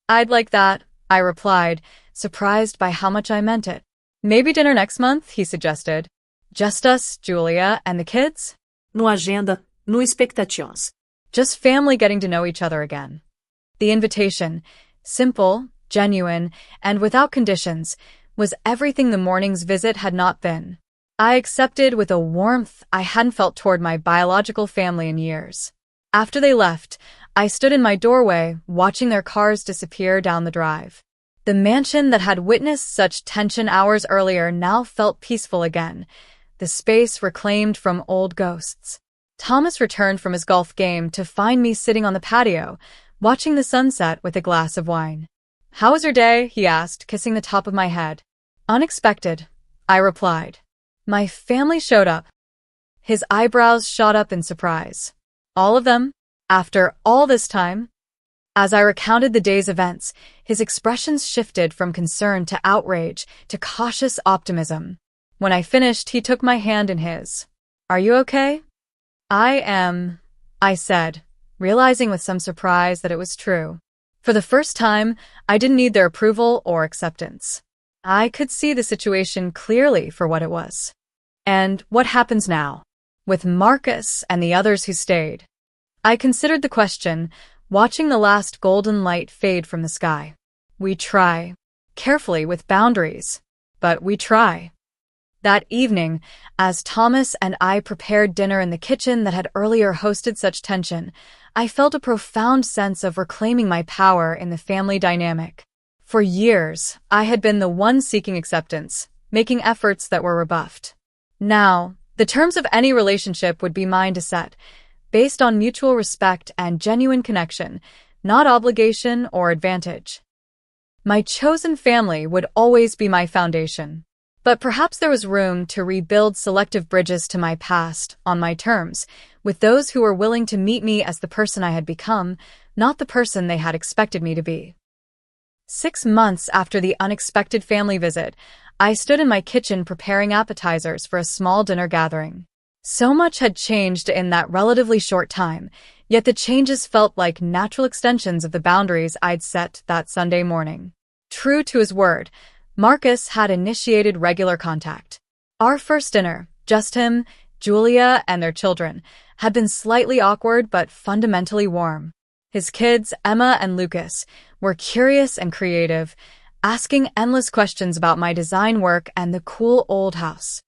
I'd like that, I replied, surprised by how much I meant it. Maybe dinner next month, he suggested. Just us, Julia, and the kids? No agenda, no expectations. Just family getting to know each other again. The invitation, simple genuine, and without conditions, was everything the morning's visit had not been. I accepted with a warmth I hadn't felt toward my biological family in years. After they left, I stood in my doorway, watching their cars disappear down the drive. The mansion that had witnessed such tension hours earlier now felt peaceful again, the space reclaimed from old ghosts. Thomas returned from his golf game to find me sitting on the patio, watching the sunset with a glass of wine. "How was your day?" he asked, kissing the top of my head. "Unexpected," I replied. "My family showed up." His eyebrows shot up in surprise. "All of them? After all this time?" As I recounted the day's events, his expressions shifted from concern to outrage to cautious optimism. When I finished, he took my hand in his. "Are you okay?" "I am," I said, realizing with some surprise that it was true. For the first time, I didn't need their approval or acceptance. I could see the situation clearly for what it was. "And what happens now? With Marcus and the others who stayed?" I considered the question, watching the last golden light fade from the sky. "We try. Carefully, with boundaries. But we try." That evening, as Thomas and I prepared dinner in the kitchen that had earlier hosted such tension, I felt a profound sense of reclaiming my power in the family dynamic. For years, I had been the one seeking acceptance, making efforts that were rebuffed. Now, the terms of any relationship would be mine to set, based on mutual respect and genuine connection, not obligation or advantage. My chosen family would always be my foundation. But perhaps there was room to rebuild selective bridges to my past, on my terms, with those who were willing to meet me as the person I had become, not the person they had expected me to be. 6 months after the unexpected family visit, I stood in my kitchen preparing appetizers for a small dinner gathering. So much had changed in that relatively short time, yet the changes felt like natural extensions of the boundaries I'd set that Sunday morning. True to his word, Marcus had initiated regular contact. Our first dinner, just him, Julia, and their children, had been slightly awkward but fundamentally warm. His kids, Emma and Lucas, were curious and creative, asking endless questions about my design work and the cool old house.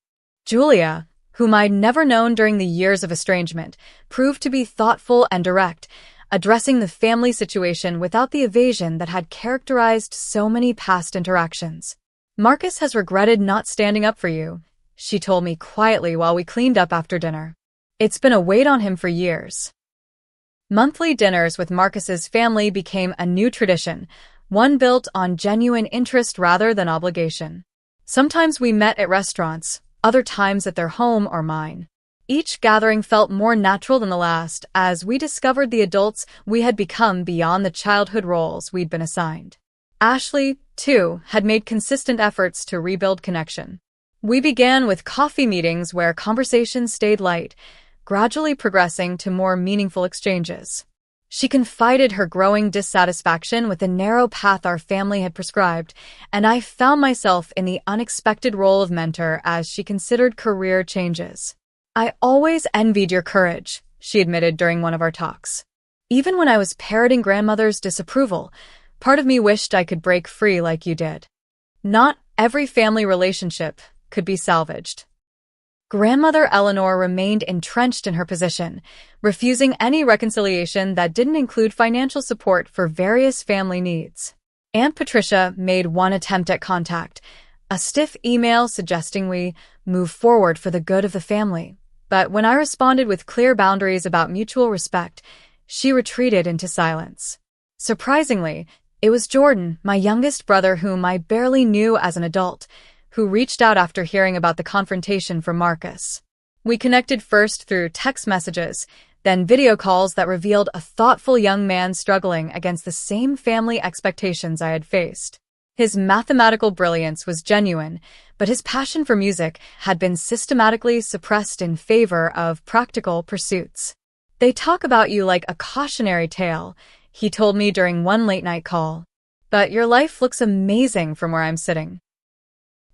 Julia, whom I'd never known during the years of estrangement, proved to be thoughtful and direct, addressing the family situation without the evasion that had characterized so many past interactions. "Marcus has regretted not standing up for you," she told me quietly while we cleaned up after dinner. "It's been a weight on him for years." Monthly dinners with Marcus's family became a new tradition, one built on genuine interest rather than obligation. Sometimes we met at restaurants, other times at their home or mine. Each gathering felt more natural than the last as we discovered the adults we had become beyond the childhood roles we'd been assigned. Ashley, too, had made consistent efforts to rebuild connection. We began with coffee meetings where conversations stayed light, gradually progressing to more meaningful exchanges. She confided her growing dissatisfaction with the narrow path our family had prescribed, and I found myself in the unexpected role of mentor as she considered career changes. "I always envied your courage," she admitted during one of our talks. "Even when I was parroting grandmother's disapproval, part of me wished I could break free like you did." Not every family relationship could be salvaged. Grandmother Eleanor remained entrenched in her position, refusing any reconciliation that didn't include financial support for various family needs. Aunt Patricia made one attempt at contact, a stiff email suggesting we move forward for the good of the family. But when I responded with clear boundaries about mutual respect, she retreated into silence. Surprisingly, it was Jordan, my youngest brother whom I barely knew as an adult, who reached out after hearing about the confrontation from Marcus. We connected first through text messages, then video calls that revealed a thoughtful young man struggling against the same family expectations I had faced. His mathematical brilliance was genuine, but his passion for music had been systematically suppressed in favor of practical pursuits. "They talk about you like a cautionary tale," he told me during one late-night call. "But your life looks amazing from where I'm sitting."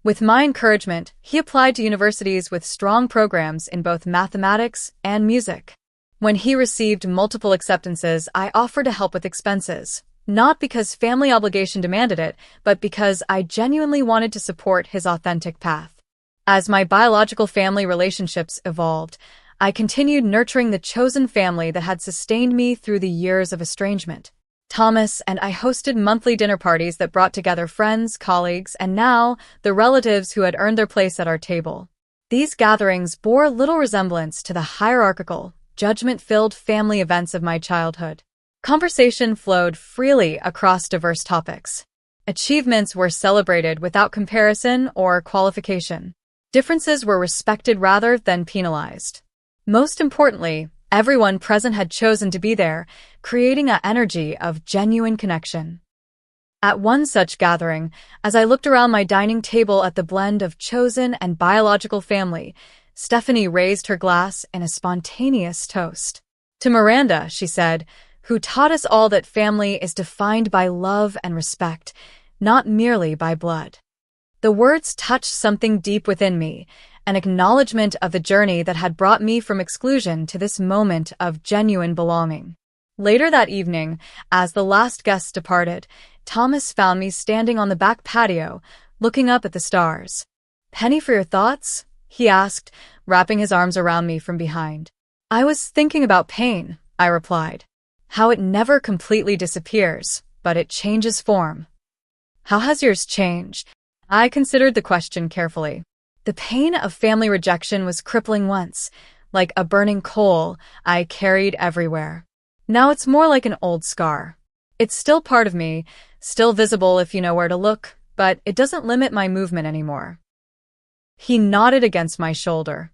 With my encouragement, he applied to universities with strong programs in both mathematics and music. When he received multiple acceptances, I offered to help with expenses, Not because family obligation demanded it, but because I genuinely wanted to support his authentic path. As my biological family relationships evolved, I continued nurturing the chosen family that had sustained me through the years of estrangement. Thomas and I hosted monthly dinner parties that brought together friends, colleagues, and now the relatives who had earned their place at our table. These gatherings bore little resemblance to the hierarchical, judgment-filled family events of my childhood. Conversation flowed freely across diverse topics. Achievements were celebrated without comparison or qualification. Differences were respected rather than penalized. Most importantly, everyone present had chosen to be there, creating an energy of genuine connection. At one such gathering, as I looked around my dining table at the blend of chosen and biological family, Stephanie raised her glass in a spontaneous toast. "To Miranda," she said, "who taught us all that family is defined by love and respect, not merely by blood." The words touched something deep within me, an acknowledgement of the journey that had brought me from exclusion to this moment of genuine belonging. Later that evening, as the last guests departed, Thomas found me standing on the back patio, looking up at the stars. "Penny for your thoughts?" he asked, wrapping his arms around me from behind. "I was thinking about pain," I replied. "How it never completely disappears, but it changes form." "How has yours changed?" I considered the question carefully. The pain of family rejection was crippling once, like a burning coal I carried everywhere. Now it's more like an old scar. It's still part of me, still visible if you know where to look, but it doesn't limit my movement anymore. He nodded against my shoulder.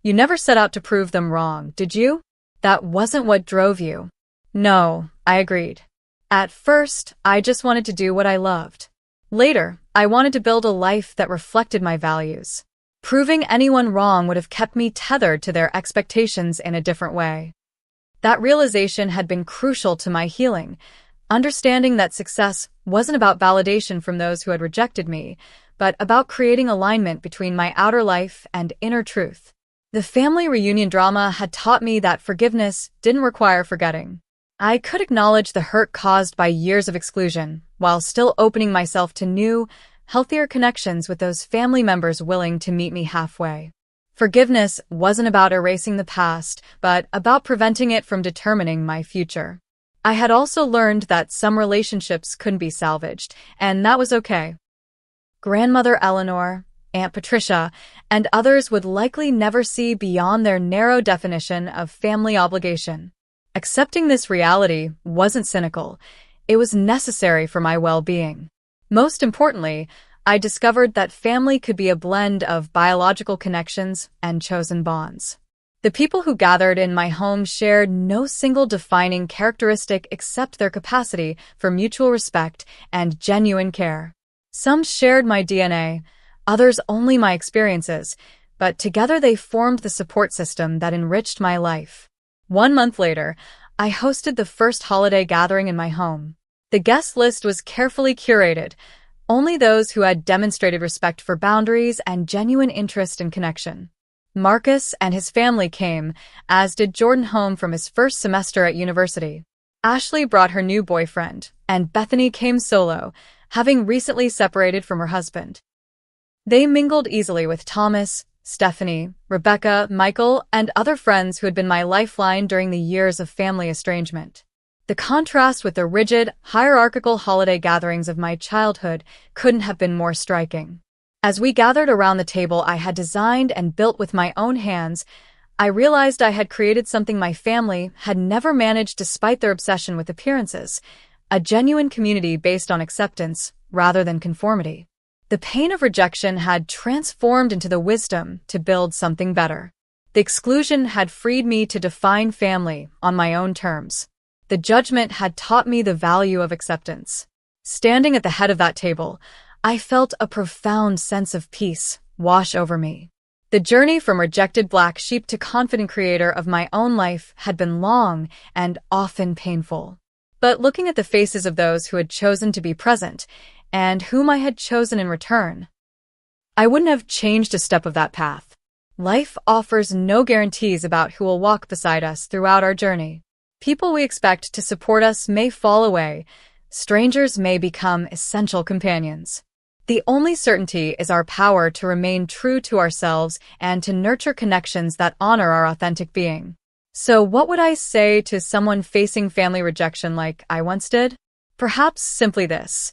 "You never set out to prove them wrong, did you? That wasn't what drove you." "No," I agreed. "At first, I just wanted to do what I loved. Later, I wanted to build a life that reflected my values. Proving anyone wrong would have kept me tethered to their expectations in a different way." That realization had been crucial to my healing, understanding that success wasn't about validation from those who had rejected me, but about creating alignment between my outer life and inner truth. The family reunion drama had taught me that forgiveness didn't require forgetting. I could acknowledge the hurt caused by years of exclusion, while still opening myself to new, healthier connections with those family members willing to meet me halfway. Forgiveness wasn't about erasing the past, but about preventing it from determining my future. I had also learned that some relationships couldn't be salvaged, and that was okay. Grandmother Eleanor, Aunt Patricia, and others would likely never see beyond their narrow definition of family obligation. Accepting this reality wasn't cynical. It was necessary for my well-being. Most importantly, I discovered that family could be a blend of biological connections and chosen bonds. The people who gathered in my home shared no single defining characteristic except their capacity for mutual respect and genuine care. Some shared my DNA, others only my experiences, but together they formed the support system that enriched my life. 1 month later, I hosted the first holiday gathering in my home. The guest list was carefully curated, only those who had demonstrated respect for boundaries and genuine interest in connection. Marcus and his family came, as did Jordan home from his first semester at university. Ashley brought her new boyfriend, and Bethany came solo, having recently separated from her husband. They mingled easily with Thomas, Stephanie, Rebecca, Michael, and other friends who had been my lifeline during the years of family estrangement. The contrast with the rigid, hierarchical holiday gatherings of my childhood couldn't have been more striking. As we gathered around the table I had designed and built with my own hands, I realized I had created something my family had never managed despite their obsession with appearances, a genuine community based on acceptance rather than conformity. The pain of rejection had transformed into the wisdom to build something better. The exclusion had freed me to define family on my own terms. The judgment had taught me the value of acceptance. Standing at the head of that table, I felt a profound sense of peace wash over me. The journey from rejected black sheep to confident creator of my own life had been long and often painful. But looking at the faces of those who had chosen to be present, and whom I had chosen in return, I wouldn't have changed a step of that path. Life offers no guarantees about who will walk beside us throughout our journey. People we expect to support us may fall away, strangers may become essential companions. The only certainty is our power to remain true to ourselves and to nurture connections that honor our authentic being. So what would I say to someone facing family rejection like I once did? Perhaps simply this: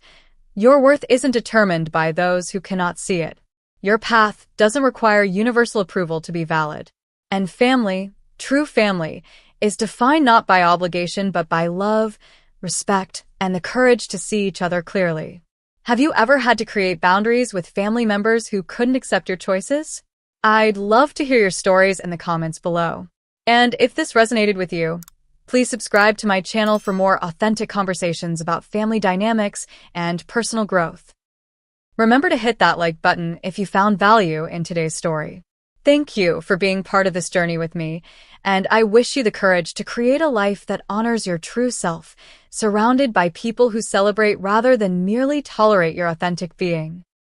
your worth isn't determined by those who cannot see it. Your path doesn't require universal approval to be valid. And family, true family, is defined not by obligation but by love, respect, and the courage to see each other clearly. Have you ever had to create boundaries with family members who couldn't accept your choices? I'd love to hear your stories in the comments below. And if this resonated with you, please subscribe to my channel for more authentic conversations about family dynamics and personal growth. Remember to hit that like button if you found value in today's story. Thank you for being part of this journey with me, and I wish you the courage to create a life that honors your true self, surrounded by people who celebrate rather than merely tolerate your authentic being.